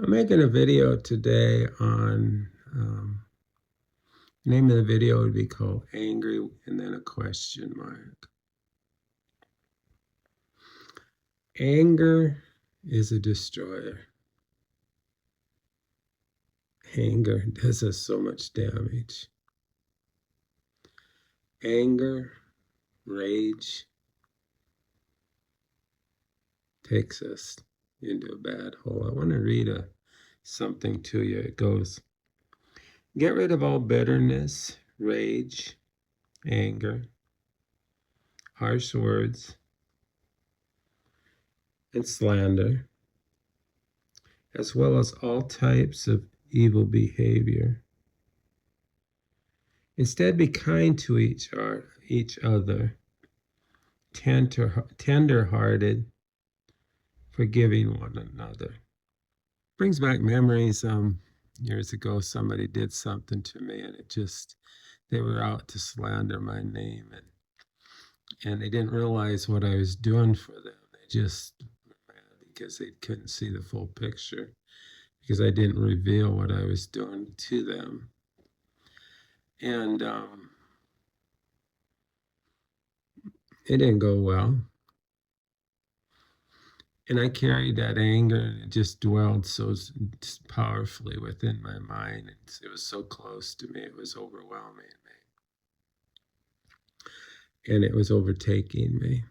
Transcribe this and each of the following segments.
I'm making a video today on, the name of the video would be called Angry and then a question mark. Anger is a destroyer. Anger does us so much damage. Anger, rage takes us into a bad hole. I want to read something to you. It goes, get rid of all bitterness, rage, anger, harsh words, and slander, as well as all types of evil behavior. Instead, be kind to each other, tender-hearted, forgiving one another. Brings back memories. Years ago, somebody did something to me, and they were out to slander my name, and they didn't realize what I was doing for them. They just were mad because they couldn't see the full picture, because I didn't reveal what I was doing to them. And it didn't go well. And I carried that anger, and it just dwelled so powerfully within my mind. It was so close to me, it was overwhelming me. And it was overtaking me.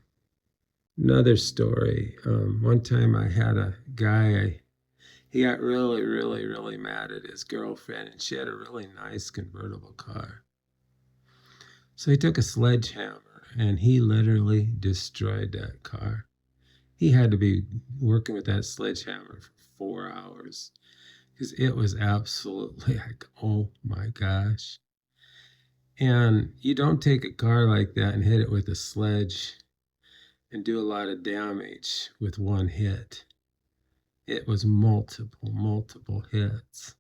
Another story. One time I had a guy, he got really, really, really mad at his girlfriend, and she had a really nice convertible car. So he took a sledgehammer and he literally destroyed that car. He had to be working with that sledgehammer for 4 hours because it was absolutely like, oh my gosh. And you don't take a car like that and hit it with a sledge and do a lot of damage with one hit. It was multiple hits.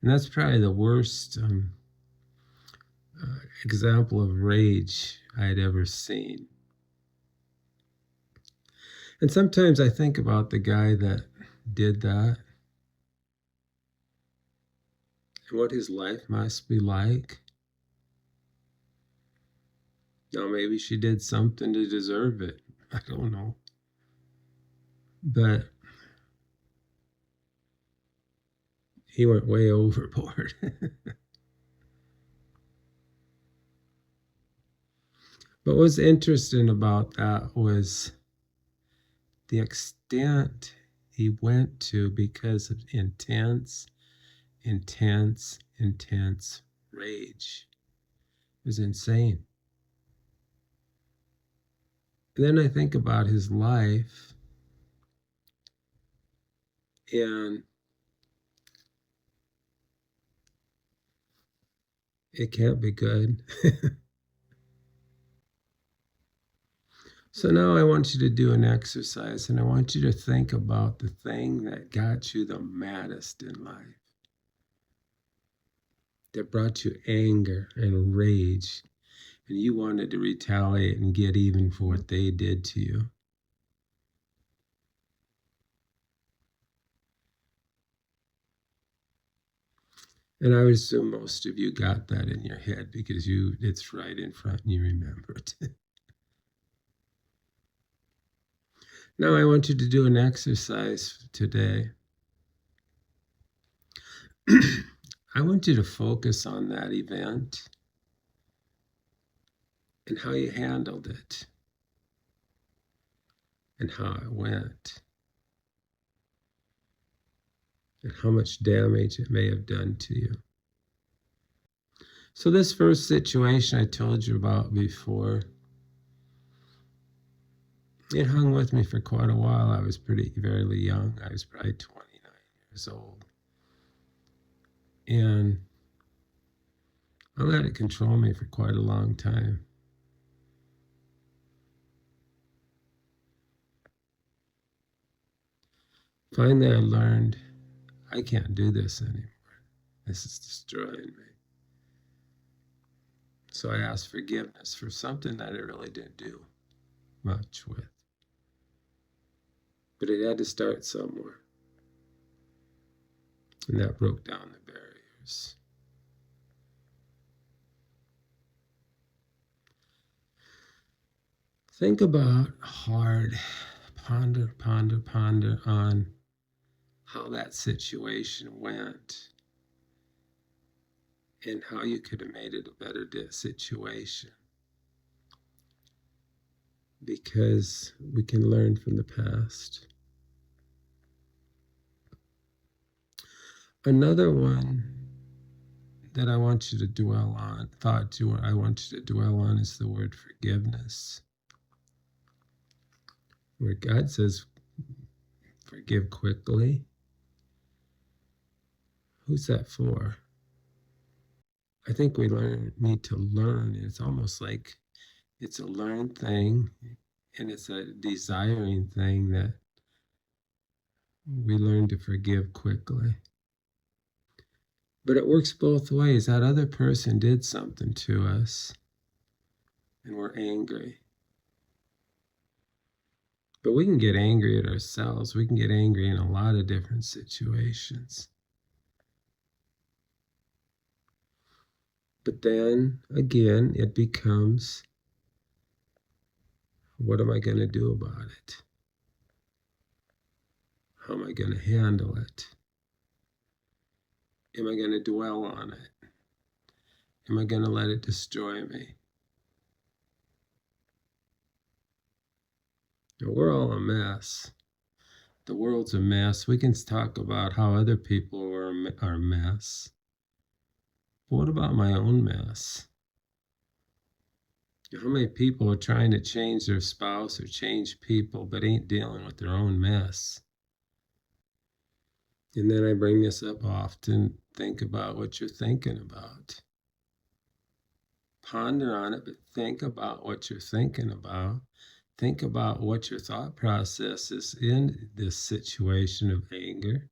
And that's probably the worst example of rage I had ever seen. And sometimes I think about the guy that did that and what his life must be like. Now, maybe she did something to deserve it. I don't know. But he went way overboard. But what's interesting about that was the extent he went to because of intense rage. It was insane. And then I think about his life, and it can't be good. So now I want you to do an exercise, and I want you to think about the thing that got you the maddest in life, that brought you anger and rage, and you wanted to retaliate and get even for what they did to you. And I would assume most of you got that in your head because it's right in front and you remember it. Now I want you to do an exercise today. I want you to focus on that event and how you handled it and how it went and how much damage it may have done to you. So this first situation I told you about before, it hung with me for quite a while. I was very young. I was probably 29 years old. And I let it control me for quite a long time. Finally, I learned I can't do this anymore. This is destroying me. So I asked forgiveness for something that I really didn't do much with. But it had to start somewhere. And that broke down the barriers. Think about hard, ponder on how that situation went and how you could have made it a better situation. Because we can learn from the past. Another one that I want you to dwell on, I want you to dwell on is the word forgiveness. Where God says, forgive quickly. Who's that for? I think we need to learn. It's almost like it's a learned thing, and it's a desiring thing that we learn to forgive quickly. But it works both ways. That other person did something to us, and we're angry. But we can get angry at ourselves. We can get angry in a lot of different situations. But then again, it becomes, what am I going to do about it? How am I going to handle it? Am I going to dwell on it? Am I going to let it destroy me? Now, we're all a mess. The world's a mess. We can talk about how other people are a mess. But what about my own mess? How many people are trying to change their spouse or change people but ain't dealing with their own mess? And then I bring this up often. Think about what you're thinking about. Ponder on it, but think about what you're thinking about. Think about what your thought process is in this situation of anger.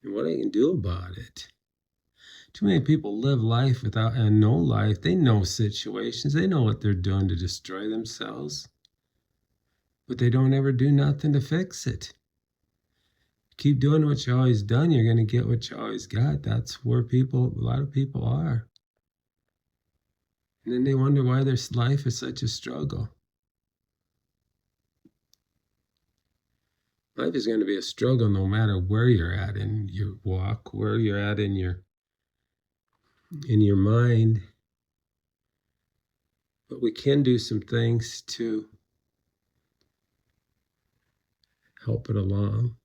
And what I can do about it. Too many people live life without and know life. They know situations. They know what they're doing to destroy themselves. But they don't ever do nothing to fix it. Keep doing what you always done, you're going to get what you always got. That's where a lot of people are. And then they wonder why their life is such a struggle. Life is going to be a struggle no matter where you're at in your walk, where you're at in your mind. But we can do some things to help it along,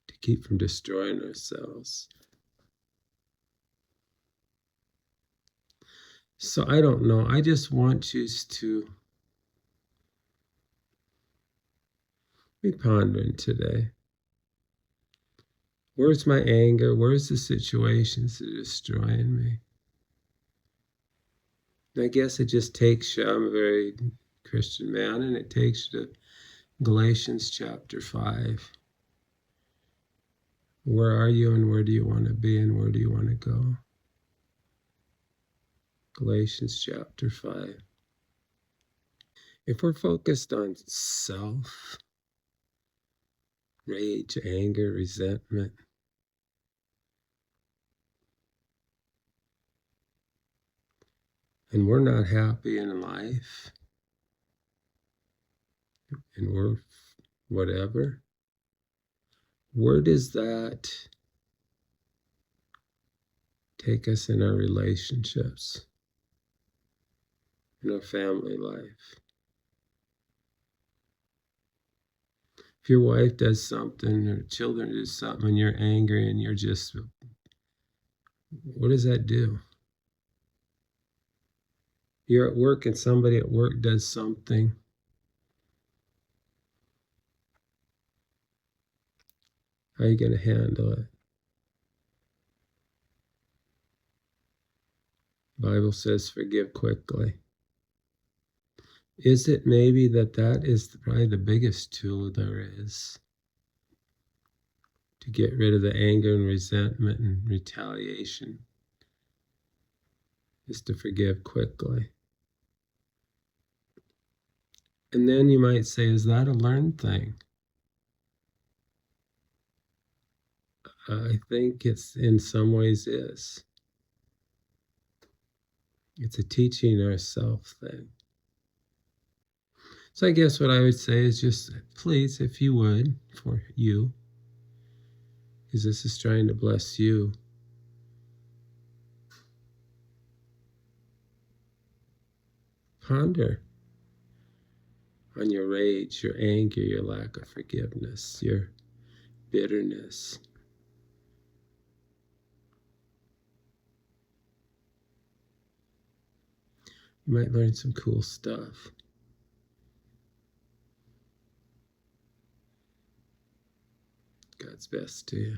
to keep from destroying ourselves. So I don't know. I just want you to be pondering today. Where's my anger? Where's the situations that are destroying me? And I guess it just takes you, I'm a very Christian man, and it takes you to Galatians chapter 5. Where are you and where do you want to be and where do you want to go? Galatians chapter 5. If we're focused on self, rage, anger, resentment, and we're not happy in life, and we're whatever, where does that take us in our relationships, in our family life? If your wife does something or children do something and you're angry and you're just, what does that do? You're at work and somebody at work does something. How are you going to handle it? The Bible says forgive quickly. Is it maybe that is probably the biggest tool there is to get rid of the anger and resentment and retaliation, is to forgive quickly? And then you might say, is that a learned thing? I think it's in some ways is. It's a teaching ourselves thing. So I guess what I would say is just please, if you would, for you, because this is trying to bless you. Ponder on your rage, your anger, your lack of forgiveness, your bitterness. You might learn some cool stuff. God's best to you.